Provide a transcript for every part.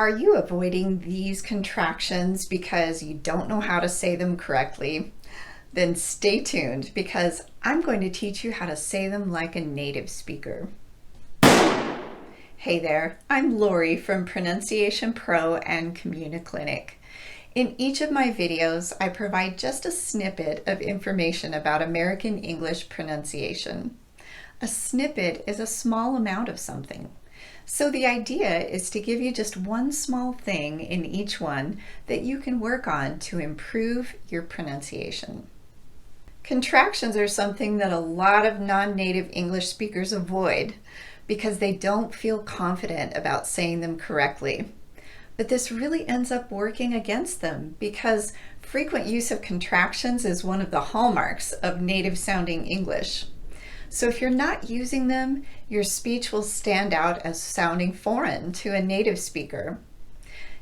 Are you avoiding these contractions because you don't know how to say them correctly? Then stay tuned because I'm going to teach you how to say them like a native speaker. Hey there, I'm Lori from Pronunciation Pro and CommuniClinic. In each of my videos, I provide just a snippet of information about American English pronunciation. A snippet is a small amount of something. So the idea is to give you just one small thing in each one that you can work on to improve your pronunciation. Contractions are something that a lot of non-native English speakers avoid because they don't feel confident about saying them correctly. But this really ends up working against them because frequent use of contractions is one of the hallmarks of native sounding English. So if you're not using them, your speech will stand out as sounding foreign to a native speaker.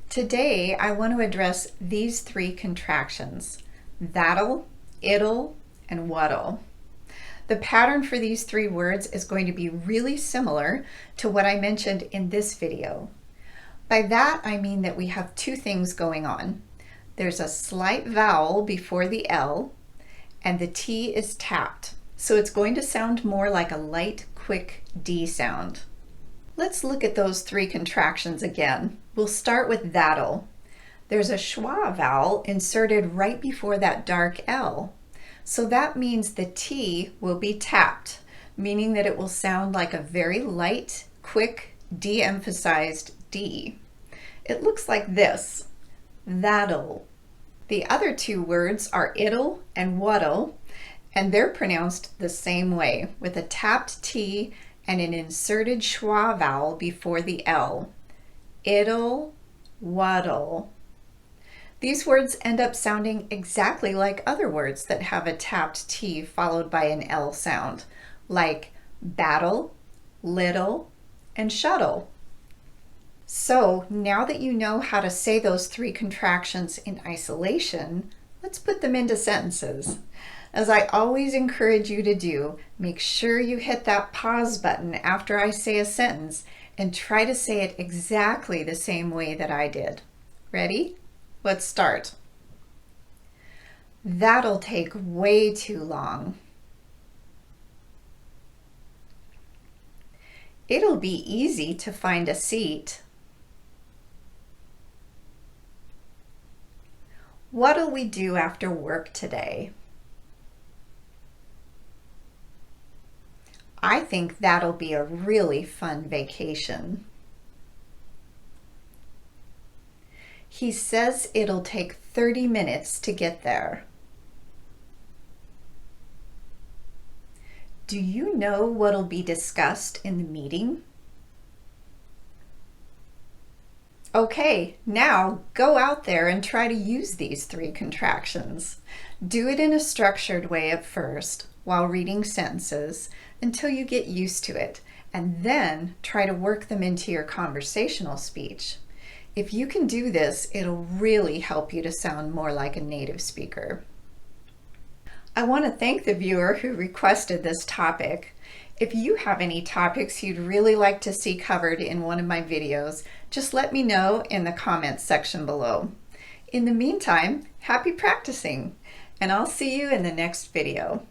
Today, I want to address these three contractions: that'll, it'll, and what'll. The pattern for these three words is going to be really similar to what I mentioned in this video. By that, I mean that we have two things going on. There's a slight vowel before the L, and the T is tapped. So it's going to sound more like a light, quick D sound. Let's look at those three contractions again. We'll start with that'll. There's a schwa vowel inserted right before that dark L. So that means the T will be tapped, meaning that it will sound like a very light, quick, de-emphasized D. It looks like this: that'll. The other two words are it'll and what'll, and they're pronounced the same way, with a tapped T and an inserted schwa vowel before the L. It'll, what'll. These words end up sounding exactly like other words that have a tapped T followed by an L sound, like battle, little, and shuttle. So now that you know how to say those three contractions in isolation, let's put them into sentences. As I always encourage you to do, make sure you hit that pause button after I say a sentence and try to say it exactly the same way that I did. Ready? Let's start. That'll take way too long. It'll be easy to find a seat. What'll we do after work today? I think that'll be a really fun vacation. He says it'll take 30 minutes to get there. Do you know what'll be discussed in the meeting? Okay, now go out there and try to use these three contractions. Do it in a structured way at first, while reading sentences, until you get used to it, and then try to work them into your conversational speech. If you can do this, it'll really help you to sound more like a native speaker. I want to thank the viewer who requested this topic. If you have any topics you'd really like to see covered in one of my videos, just let me know in the comments section below. In the meantime, happy practicing, and I'll see you in the next video.